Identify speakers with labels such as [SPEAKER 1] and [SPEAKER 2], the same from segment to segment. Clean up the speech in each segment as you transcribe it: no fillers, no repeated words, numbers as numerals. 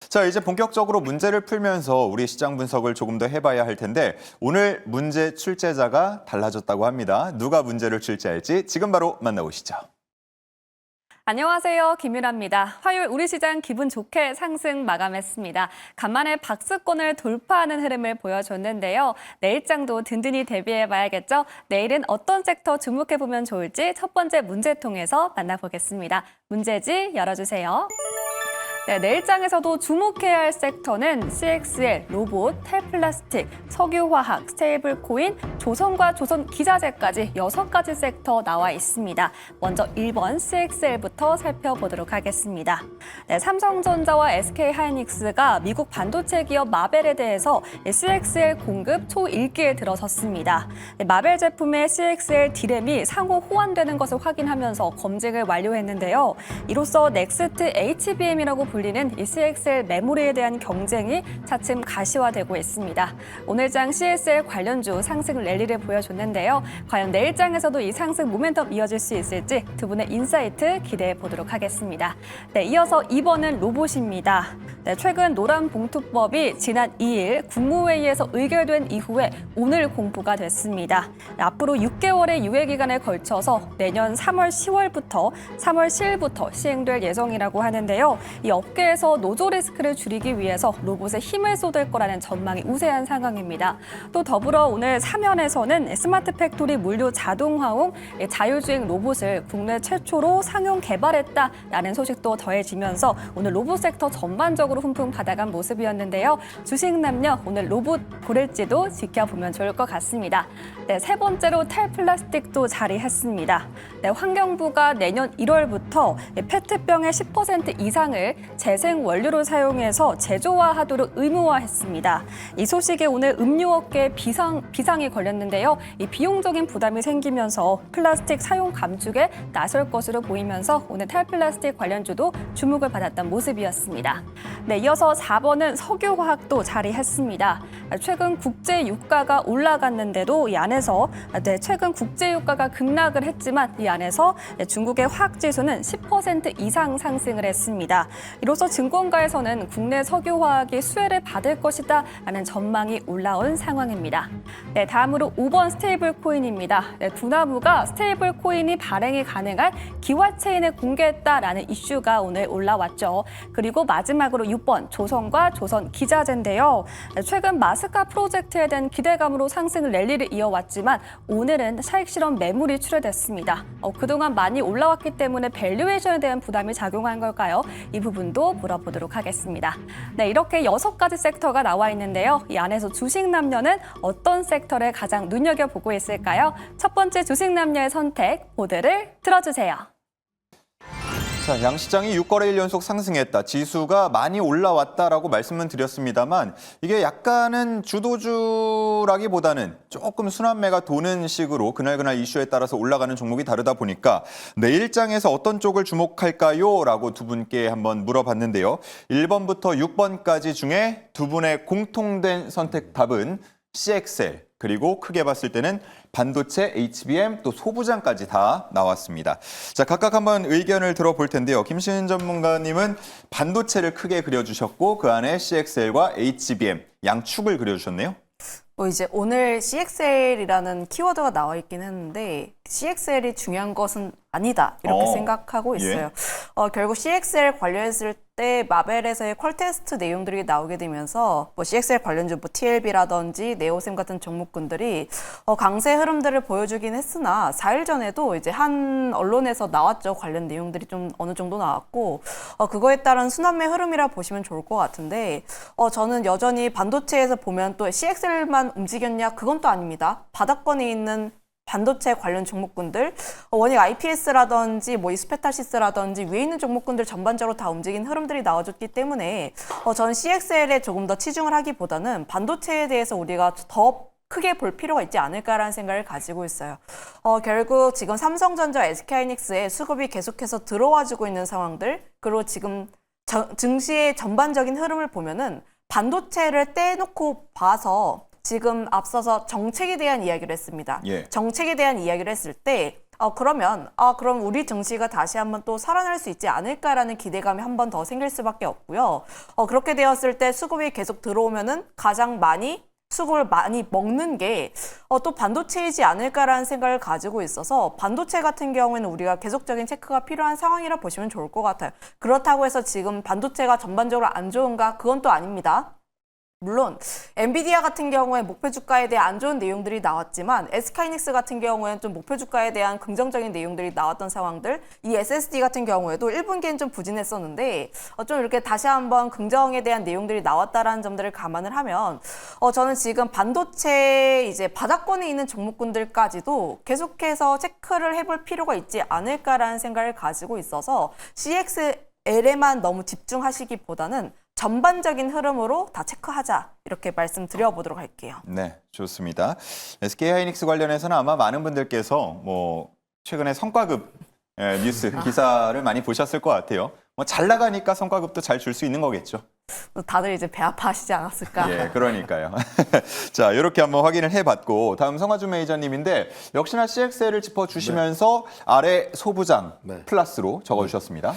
[SPEAKER 1] 자, 이제 본격적으로 문제를 풀면서 우리 시장 분석을 조금 더 해봐야 할 텐데 오늘 문제 출제자가 달라졌다고 합니다. 누가 문제를 출제할지 지금 바로 만나보시죠.
[SPEAKER 2] 안녕하세요. 김유라입니다. 화요일 우리 시장 기분 좋게 상승 마감했습니다. 간만에 박스권을 돌파하는 흐름을 보여줬는데요. 내일장도 든든히 대비해봐야겠죠. 내일은 어떤 섹터 주목해보면 좋을지 첫 번째 문제 통해서 만나보겠습니다. 문제지 열어주세요. 네, 내일장에서도 주목해야 할 섹터는 CXL, 로봇, 텔플라스틱, 석유화학, 스테이블코인, 조선과 조선기자재까지 6가지 섹터 나와 있습니다. 먼저 1번 CXL부터 살펴보도록 하겠습니다. 네, 삼성전자와 SK하이닉스가 미국 반도체 기업 마벨에 대해서 CXL 공급 초일기에 들어섰습니다. 마벨 제품의 CXL 디램이 상호 호환되는 것을 확인하면서 검증을 완료했는데요. 이로써 넥스트 HBM이라고 불리는 이 CXL 메모리에 대한 경쟁이 차츰 가시화되고 있습니다. 오늘장 CXL 관련주 상승 랠리를 보여줬는데요. 과연 내일장에서도 이 상승 모멘텀 이어질 수 있을지 두 분의 인사이트 기대해 보도록 하겠습니다. 네, 이어서 2번은 로봇입니다. 네, 최근 노란봉투법이 지난 2일 국무회의에서 의결된 이후에 오늘 공부가 됐습니다. 앞으로 6개월의 유예 기간에 걸쳐서 내년 3월 10월부터 3월 10일부터 시행될 예정이라고 하는데요. 이 업계에서 노조 리스크를 줄이기 위해서 로봇에 힘을 쏟을 거라는 전망이 우세한 상황입니다. 또 더불어 오늘 사면에서는 스마트 팩토리 물류 자동화용 자율주행 로봇을 국내 최초로 상용 개발했다라는 소식도 더해지면서 오늘 로봇 섹터 전반적으로 훈풍 받아간 모습이었는데요. 주식 남녀 오늘 로봇 고를지도 지켜보면 좋을 것 같습니다. 네, 세 번째로 텔플라스틱도 자리했습니다. 네, 환경부가 내년 1월부터 페트병의 10% 이상을 재생 원료로 사용해서 제조화하도록 의무화했습니다. 이 소식에 오늘 음료업계에 비상이 걸렸는데요. 이 비용적인 부담이 생기면서 플라스틱 사용 감축에 나설 것으로 보이면서 오늘 텔플라스틱 관련주도 주목을 받았던 모습이었습니다. 네, 이어서 4번은 석유화학도 자리했습니다. 최근 국제 유가가 올라갔는데도 이 안에서 최근 국제 유가가 급락을 했지만 이 안에서 중국의 화학지수는 10% 이상 상승을 했습니다. 이로써 증권가에서는 국내 석유화학이 수혜를 받을 것이다 라는 전망이 올라온 상황입니다. 네, 다음으로 5번 스테이블 코인입니다. 네, 두나무가 스테이블 코인이 발행이 가능한 기화체인을 공개했다라는 이슈가 오늘 올라왔죠. 그리고 마지막으로 6번 조선과 조선기자재인데요. 네, 최근 마스카 프로젝트에 대한 기대감으로 상승 랠리를 이어왔지만 오늘은 차익실험 매물이 출회됐습니다. 그동안 많이 올라왔기 때문에 밸류에이션에 대한 부담이 작용한 걸까요? 이 부분도 물어보도록 하겠습니다. 네, 이렇게 6가지 섹터가 나와 있는데요. 이 안에서 주식 남녀는 어떤 섹터를 가장 눈여겨보고 있을까요? 첫 번째 주식 남녀의 선택, 보드를 들어주세요.
[SPEAKER 1] 자, 양시장이 6거래일 연속 상승했다. 지수가 많이 올라왔다라고 말씀은 드렸습니다만 이게 약간은 주도주라기보다는 조금 순환매가 도는 식으로 그날그날 이슈에 따라서 올라가는 종목이 다르다 보니까 내일장에서 어떤 쪽을 주목할까요? 라고 두 분께 한번 물어봤는데요. 1번부터 6번까지 중에 두 분의 공통된 선택 답은 CXL, 그리고 크게 봤을 때는 반도체, HBM, 또 소부장까지 다 나왔습니다. 자, 각각 한번 의견을 들어볼 텐데요. 김시은 전문가님은 반도체를 크게 그려주셨고 그 안에 CXL과 HBM 양축을 그려주셨네요.
[SPEAKER 3] 이제 오늘 CXL이라는 키워드가 나와 있긴 했는데 CXL이 중요한 것은 아니다 이렇게 생각하고 있어요. 결국 CXL 관련했을 때 마벨에서의 퀄 테스트 내용들이 나오게 되면서 CXL 관련주 TLB라든지 네오셈 같은 종목군들이 강세 흐름들을 보여주긴 했으나 4일 전에도 이제 한 언론에서 나왔죠. 관련 내용들이 좀 어느 정도 나왔고 그거에 따른 순환매 흐름이라 보시면 좋을 것 같은데 저는 여전히 반도체에서 보면 또 CXL만 움직였냐 그건 또 아닙니다. 바닥권에 있는 반도체 관련 종목군들, 원익 IPS라든지 이스페탈시스라든지 위에 있는 종목군들 전반적으로 다 움직인 흐름들이 나와줬기 때문에 저는 CXL에 조금 더 치중을 하기보다는 반도체에 대해서 우리가 더 크게 볼 필요가 있지 않을까라는 생각을 가지고 있어요. 결국 지금 삼성전자, SK하이닉스의 수급이 계속해서 들어와주고 있는 상황들, 그리고 지금 증시의 전반적인 흐름을 보면은 반도체를 떼놓고 봐서 지금 앞서서 정책에 대한 이야기를 했습니다. 정책에 대한 이야기를 했을 때 그럼 우리 증시가 다시 한번 또 살아날 수 있지 않을까라는 기대감이 한 번 더 생길 수밖에 없고요. 그렇게 되었을 때 수급이 계속 들어오면은 가장 많이 수급을 많이 먹는 게 또 반도체이지 않을까라는 생각을 가지고 있어서 반도체 같은 경우에는 우리가 계속적인 체크가 필요한 상황이라 보시면 좋을 것 같아요. 그렇다고 해서 지금 반도체가 전반적으로 안 좋은가? 그건 또 아닙니다. 물론 엔비디아 같은 경우에 목표 주가에 대한 안 좋은 내용들이 나왔지만 SK하이닉스 같은 경우에는 좀 목표 주가에 대한 긍정적인 내용들이 나왔던 상황들, 이 SSD 같은 경우에도 1분기엔 좀 부진했었는데 좀 이렇게 다시 한번 긍정에 대한 내용들이 나왔다라는 점들을 감안을 하면 저는 지금 반도체 이제 바닥권에 있는 종목군들까지도 계속해서 체크를 해볼 필요가 있지 않을까라는 생각을 가지고 있어서 CXL에만 너무 집중하시기보다는 전반적인 흐름으로 다 체크하자, 이렇게 말씀드려보도록 할게요.
[SPEAKER 1] 네, 좋습니다. SK하이닉스 관련해서는 아마 많은 분들께서 뭐 최근에 성과급 뉴스 기사를 많이 보셨을 것 같아요. 뭐 잘 나가니까 성과급도 잘 줄 수 있는 거겠죠.
[SPEAKER 3] 다들 이제 배 아파하시지 않았을까?
[SPEAKER 1] 예, 그러니까요. 자, 이렇게 한번 확인을 해봤고 다음 성화준 매니저님인데 역시나 CXL을 짚어주시면서 아래 소부장 플러스로 적어주셨습니다.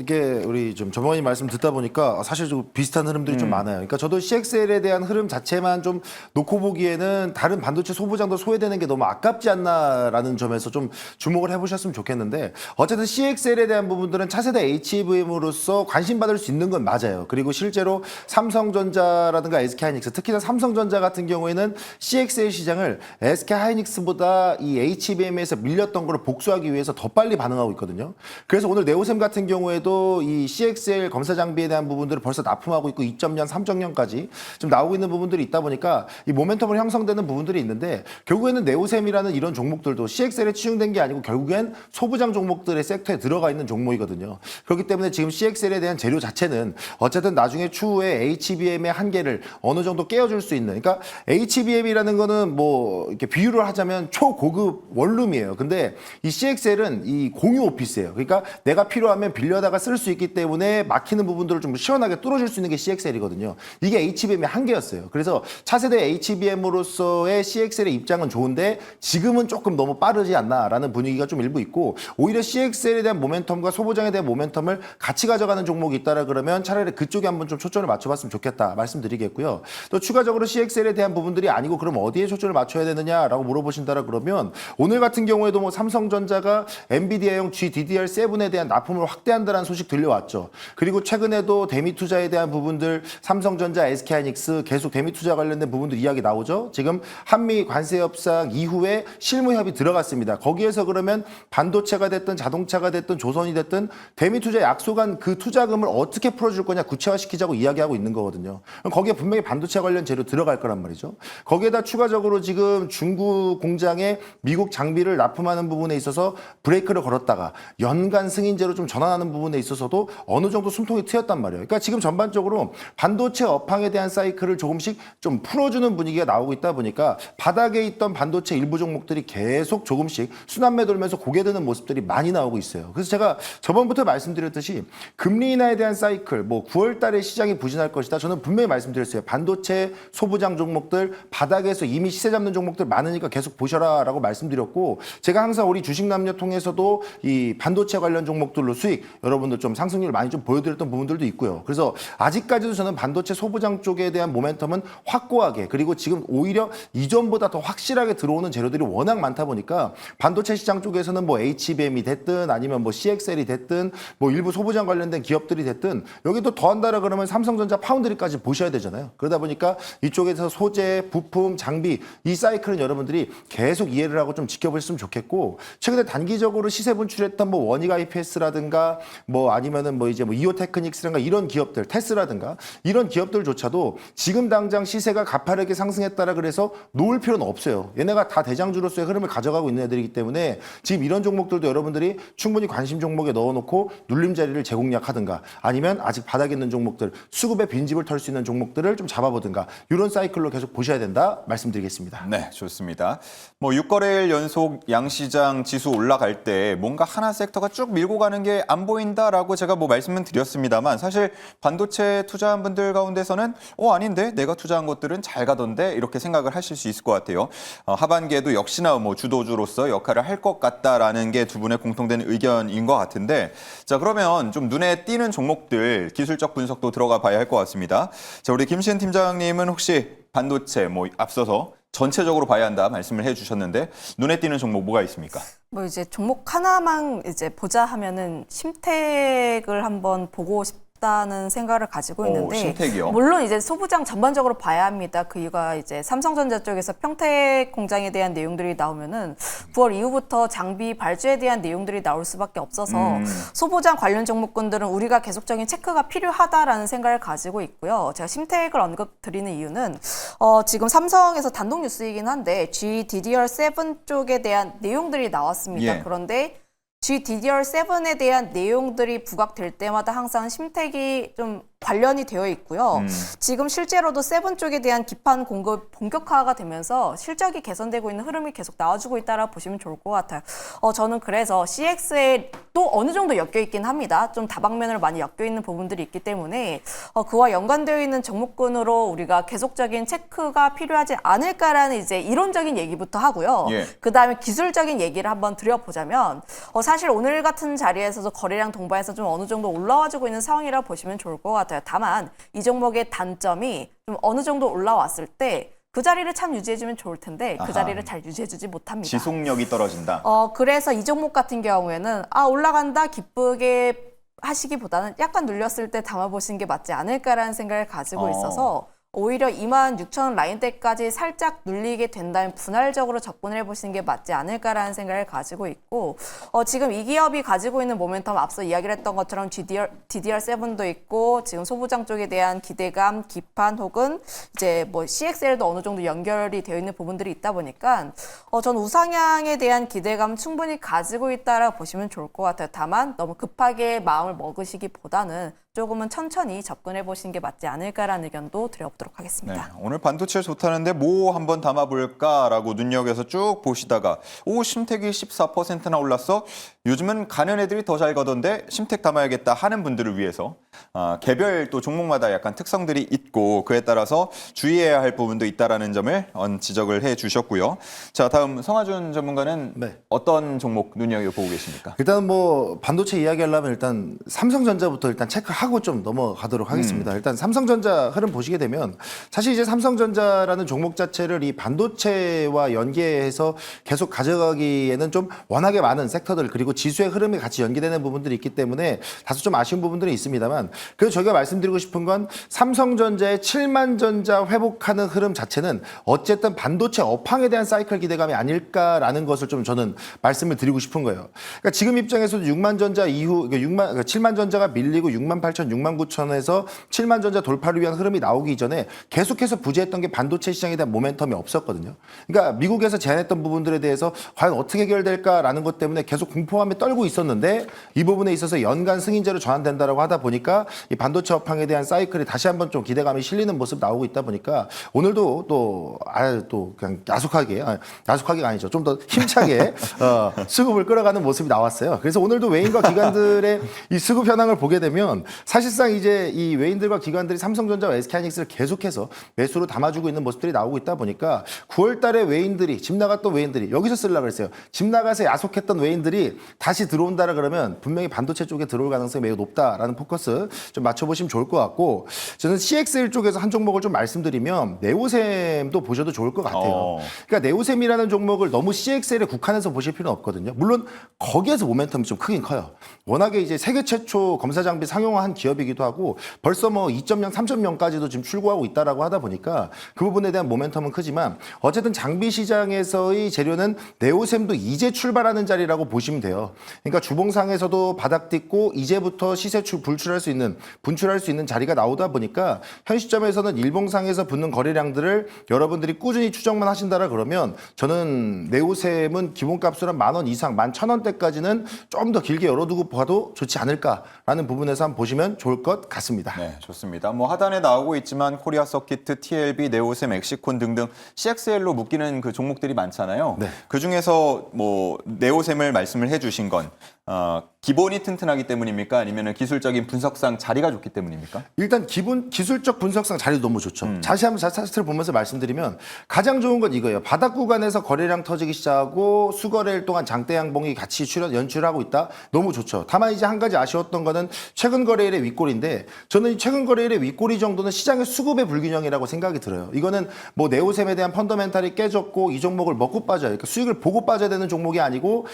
[SPEAKER 4] 이게 우리 좀 전문가님 말씀 듣다 보니까 사실 좀 비슷한 흐름들이 좀 많아요. 그러니까 저도 CXL에 대한 흐름 자체만 좀 놓고 보기에는 다른 반도체 소부장도 소외되는 게 너무 아깝지 않나라는 점에서 좀 주목을 해보셨으면 좋겠는데 어쨌든 CXL에 대한 부분들은 차세대 HBM으로서 관심받을 수 있는 건 맞아요. 그리고 실제로 삼성전자라든가 SK하이닉스, 특히나 삼성전자 같은 경우에는 CXL 시장을 SK하이닉스보다 이 HBM에서 밀렸던 걸 복수하기 위해서 더 빨리 반응하고 있거든요. 그래서 오늘 네오셈 같은 경우에도 이 CXL 검사 장비에 대한 부분들을 벌써 납품하고 있고 2.0, 3.0까지 좀 나오고 있는 부분들이 있다 보니까 이 모멘텀으로 형성되는 부분들이 있는데 결국에는 네오셈이라는 이런 종목들도 CXL에 치중된 게 아니고 결국엔 소부장 종목들의 섹터에 들어가 있는 종목이거든요. 그렇기 때문에 지금 CXL에 대한 재료 자체는 어쨌든 나중에 추후에 HBM의 한계를 어느 정도 깨워줄 수 있는, 그러니까 HBM이라는 거는 뭐 이렇게 비유를 하자면 초고급 원룸이에요. 근데 이 CXL은 이 공유 오피스예요. 그러니까 내가 필요하면 빌려다가 쓸 수 있기 때문에 막히는 부분들을 좀 시원하게 뚫어줄 수 있는 게 CXL이거든요. 이게 HBM의 한계였어요. 그래서 차세대 HBM으로서의 CXL의 입장은 좋은데 지금은 조금 너무 빠르지 않나라는 분위기가 좀 일부 있고, 오히려 CXL에 대한 모멘텀과 소부장에 대한 모멘텀을 같이 가져가는 종목이 있다라 그러면 차라리 그쪽에 한번 좀 초점을 맞춰봤으면 좋겠다 말씀드리겠고요. 또 추가적으로 CXL에 대한 부분들이 아니고 그럼 어디에 초점을 맞춰야 되느냐라고 물어보신다라 그러면 오늘 같은 경우에도 뭐 삼성전자가 엔비디아용 GDDR7에 대한 납품을 확대한다는 소식 들려왔죠. 그리고 최근에도 대미 투자에 대한 부분들 삼성전자, SK하이닉스 계속 대미 투자 관련된 부분들 이야기 나오죠. 지금 한미 관세 협상 이후에 실무 협의 들어갔습니다. 거기에서 그러면 반도체가 됐든 자동차가 됐든 조선이 됐든 대미 투자 약속한 그 투자금을 어떻게 풀어줄 거냐 구체화시키자고 이야기하고 있는 거거든요. 거기에 분명히 반도체 관련 재료 들어갈 거란 말이죠. 거기에다 추가적으로 지금 중국 공장에 미국 장비를 납품하는 부분에 있어서 브레이크를 걸었다가 연간 승인제로 좀 전환하는 부분에 있어서도 어느 정도 숨통이 트였단 말이에요. 그러니까 지금 전반적으로 반도체 업황에 대한 사이클을 조금씩 좀 풀어주는 분위기가 나오고 있다 보니까 바닥에 있던 반도체 일부 종목들이 계속 조금씩 순환매 돌면서 고개 드는 모습들이 많이 나오고 있어요. 그래서 제가 저번부터 말씀드렸듯이 금리 인하에 대한 사이클, 뭐 9월 달에 시장이 부진할 것이다. 저는 분명히 말씀드렸어요. 반도체 소부장 종목들 바닥에서 이미 시세 잡는 종목들 많으니까 계속 보셔라라고 말씀드렸고, 제가 항상 우리 주식 남녀 통해서도 이 반도체 관련 종목들로 수익 여러분들 좀 상승률 많이 좀 보여드렸던 부분들도 있고요. 그래서 아직까지도 저는 반도체 소부장 쪽에 대한 모멘텀은 확고하게, 그리고 지금 오히려 이전보다 더 확실하게 들어오는 재료들이 워낙 많다 보니까 반도체 시장 쪽에서는 뭐 HBM이 됐든 아니면 뭐 CXL이 됐든 뭐 일부 소부장 관련된 기업들이 됐든 여기 또 더한다라 그러면 삼성전자 파운드리까지 보셔야 되잖아요. 그러다 보니까 이쪽에서 소재, 부품, 장비 이 사이클은 여러분들이 계속 이해를 하고 좀 지켜보셨으면 좋겠고, 최근에 단기적으로 시세 분출했던 뭐 원익 IPS라든가 뭐 아니면은 뭐 이제 뭐 이오테크닉스라든가 이런 기업들, 테스라든가 이런 기업들조차도 지금 당장 시세가 가파르게 상승했다라 그래서 놓을 필요는 없어요. 얘네가 다 대장주로서의 흐름을 가져가고 있는 애들이기 때문에 지금 이런 종목들도 여러분들이 충분히 관심 종목에 넣어놓고 눌림 자리를 재공략하든가 아니면 아직 바닥에 있는 종목들, 수급의 빈집을 털 수 있는 종목들을 좀 잡아보든가 이런 사이클로 계속 보셔야 된다 말씀드리겠습니다.
[SPEAKER 1] 네, 좋습니다. 뭐 6거래일 연속 양시장 지수 올라갈 때 뭔가 하나 섹터가 쭉 밀고 가는 게 안 보인다라고 제가 뭐 말씀은 드렸습니다만 사실 반도체 투자한 분들 가운데서는 아닌데 내가 투자한 것들은 잘 가던데 이렇게 생각을 하실 수 있을 것 같아요. 하반기에도 역시나 뭐 주도주로서 역할을 할 것 같다라는 게 두 분의 공통된 의견인 것 같은데 자 그러면 좀 눈에 띄는 종목들 기술적 분석도 들어가 봐야 할 것 같습니다. 자 우리 김시은 팀장님은 혹시 반도체 뭐 앞서서 전체적으로 봐야 한다 말씀을 해주셨는데 눈에 띄는 종목 뭐가 있습니까?
[SPEAKER 3] 뭐 이제 종목 하나만 이제 보자 하면은 심택을 한번 보고 싶다는 생각을 가지고 있는데
[SPEAKER 1] 심택이요?
[SPEAKER 3] 물론 이제 소부장 전반적으로 봐야 합니다. 그 이유가 이제 삼성전자 쪽에서 평택 공장에 대한 내용들이 나오면은 9월 이후부터 장비 발주에 대한 내용들이 나올 수밖에 없어서 소부장 관련 종목군들은 우리가 계속적인 체크가 필요하다라는 생각을 가지고 있고요. 제가 심택을 언급드리는 이유는 지금 삼성에서 단독 뉴스이긴 한데 GDDR7 쪽에 대한 내용들이 나왔습니다.
[SPEAKER 1] 예.
[SPEAKER 3] 그런데 GDDR7에 대한 내용들이 부각될 때마다 항상 심택이 좀 관련이 되어 있고요. 지금 실제로도 7 쪽에 대한 기판 공급 본격화가 되면서 실적이 개선되고 있는 흐름이 계속 나와주고 있다라 보시면 좋을 것 같아요. 저는 그래서 CX에 또 어느 정도 엮여 있긴 합니다. 좀 다방면으로 많이 엮여 있는 부분들이 있기 때문에 그와 연관되어 있는 종목군으로 우리가 계속적인 체크가 필요하지 않을까라는 이제 이론적인 얘기부터 하고요.
[SPEAKER 1] 예.
[SPEAKER 3] 그다음에 기술적인 얘기를 한번 드려보자면 사실 오늘 같은 자리에서도 거래량 동반해서 좀 어느 정도 올라와주고 있는 상황이라 보시면 좋을 것 같아요. 다만 이 종목의 단점이 좀 어느 정도 올라왔을 때 그 자리를 참 유지해주면 좋을 텐데 그 자리를 잘 유지해주지 못합니다.
[SPEAKER 1] 지속력이 떨어진다.
[SPEAKER 3] 그래서 이 종목 같은 경우에는 올라간다 기쁘게 하시기보다는 약간 눌렸을 때 담아보시는 게 맞지 않을까라는 생각을 가지고 있어서 오히려 26,000원 라인대까지 살짝 눌리게 된다면 분할적으로 접근을 해보시는 게 맞지 않을까라는 생각을 가지고 있고 지금 이 기업이 가지고 있는 모멘텀 앞서 이야기를 했던 것처럼 DDR7도 있고 지금 소부장 쪽에 대한 기대감, 기판 혹은 이제 뭐 CXL도 어느 정도 연결이 되어 있는 부분들이 있다 보니까 전 우상향에 대한 기대감 충분히 가지고 있다라고 보시면 좋을 것 같아요. 다만 너무 급하게 마음을 먹으시기보다는 조금은 천천히 접근해 보시는 게 맞지 않을까라는 의견도 드려보도록 하겠습니다.
[SPEAKER 1] 네, 오늘 반도체 좋다는데 뭐 한번 담아볼까라고 눈여겨서 쭉 보시다가 심택이 14%나 올랐어? 요즘은 가는 애들이 더 잘 가던데 심택 담아야겠다 하는 분들을 위해서 개별 또 종목마다 약간 특성들이 있고 그에 따라서 주의해야 할 부분도 있다라는 점을 지적을 해주셨고요. 자 다음 성하준 전문가는
[SPEAKER 4] 네.
[SPEAKER 1] 어떤 종목 눈여겨보고 계십니까?
[SPEAKER 4] 일단 뭐 반도체 이야기하려면 일단 삼성전자부터 일단 체크하고 좀 넘어가도록 하겠습니다. 일단 삼성전자 흐름 보시게 되면 사실 이제 삼성전자라는 종목 자체를 이 반도체와 연계해서 계속 가져가기에는 좀 워낙에 많은 섹터들 그리고 지수의 흐름이 같이 연계되는 부분들이 있기 때문에 다소 좀 아쉬운 부분들이 있습니다만 그래서 저희가 말씀드리고 싶은 건 삼성전자의 7만 전자 회복하는 흐름 자체는 어쨌든 반도체 업황에 대한 사이클 기대감이 아닐까라는 것을 좀 저는 말씀을 드리고 싶은 거예요. 그러니까 지금 입장에서도 6만 전자 이후 7만 전자가 밀리고 6만 8천, 6만 9천에서 7만 전자 돌파를 위한 흐름이 나오기 이전에 계속해서 부재했던 게 반도체 시장에 대한 모멘텀이 없었거든요. 그러니까 미국에서 제안했던 부분들에 대해서 과연 어떻게 해결될까라는 것 때문에 계속 공포감에 떨고 있었는데 이 부분에 있어서 연간 승인제로 전환된다라고 하다 보니까 이 반도체 업황에 대한 사이클이 다시 한번 좀 기대감이 실리는 모습 나오고 있다 보니까 오늘도 또 그냥 야속하게가 아니죠. 좀 더 힘차게 수급을 끌어가는 모습이 나왔어요. 그래서 오늘도 외인과 기관들의 이 수급 현황을 보게 되면 사실상 이제 이 외인들과 기관들이 삼성전자와 SK하이닉스를 계속해서 매수로 담아주고 있는 모습들이 나오고 있다 보니까 9월 달에 외인들이 집 나갔던 외인들이 여기서 쓰려고 그랬어요. 집 나가서 야속했던 외인들이 다시 들어온다라 그러면 분명히 반도체 쪽에 들어올 가능성이 매우 높다라는 포커스 좀 맞춰보시면 좋을 것 같고 저는 CXL 쪽에서 한 종목을 좀 말씀드리면 네오셈도 보셔도 좋을 것 같아요. 그러니까 네오셈이라는 종목을 너무 CXL에 국한해서 보실 필요는 없거든요. 물론 거기에서 모멘텀이 좀 크긴 커요. 워낙에 이제 세계 최초 검사 장비 상용화한 기업이기도 하고 벌써 뭐 2.0, 3.0까지도 지금 출고하고 있다라고 하다 보니까 그 부분에 대한 모멘텀은 크지만 어쨌든 장비 시장에서의 재료는 네오셈도 이제 출발하는 자리라고 보시면 돼요. 그러니까 주봉상에서도 바닥 딛고 이제부터 시세 불출할 수 수 있는 분출할 수 있는 자리가 나오다 보니까 현 시점에서는 일봉상에서 붙는 거래량들을 여러분들이 꾸준히 추정만 하신다라 그러면 저는 네오셈은 기본값으로 한 10,000원 이상, 11,000원대까지는 좀 더 길게 열어두고 봐도 좋지 않을까라는 부분에서 한번 보시면 좋을 것 같습니다.
[SPEAKER 1] 네, 좋습니다. 뭐 하단에 나오고 있지만 코리아 서키트, TLB, 네오셈, 엑시콘 등등 CXL로 묶이는 그 종목들이 많잖아요.
[SPEAKER 4] 네.
[SPEAKER 1] 그 중에서 뭐 네오셈을 말씀을 해주신 건 기본이 튼튼하기 때문입니까? 아니면 기술적인 분석상 자리가 좋기 때문입니까?
[SPEAKER 4] 일단 기술적 분석상 자리도 너무 좋죠. 다시 한번 차트를 보면서 말씀드리면 가장 좋은 건 이거예요. 바닥 구간에서 거래량 터지기 시작하고 수거래일 동안 장대 양봉이 같이 연출하고 있다. 너무 좋죠. 다만 이제 한 가지 아쉬웠던 거는 최근 거래일의 윗골인데 저는 이 최근 거래일의 윗골이 정도는 시장의 수급의 불균형이라고 생각이 들어요. 이거는 뭐 네오셈에 대한 펀더멘탈이 깨졌고 이 종목을 먹고 빠져요. 그러니까 수익을 보고 빠져야 되는 종목이 아니고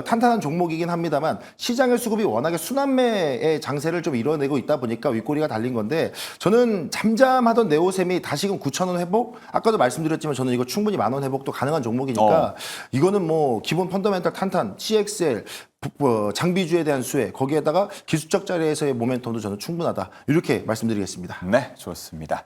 [SPEAKER 4] 탄탄한 종목이긴 합니다만 시장의 수급이 워낙에 순환매의 장세를 좀 이뤄내고 있다 보니까 윗꼬리가 달린 건데 저는 잠잠하던 네오셈이 다시금 9,000원 회복? 아까도 말씀드렸지만 저는 이거 충분히 10,000원 회복도 가능한 종목이니까 이거는 뭐 기본 펀더멘탈 탄탄, CXL, 장비주에 대한 수혜, 거기에다가 기술적 자리에서의 모멘텀도 저는 충분하다. 이렇게 말씀드리겠습니다.
[SPEAKER 1] 네, 좋습니다.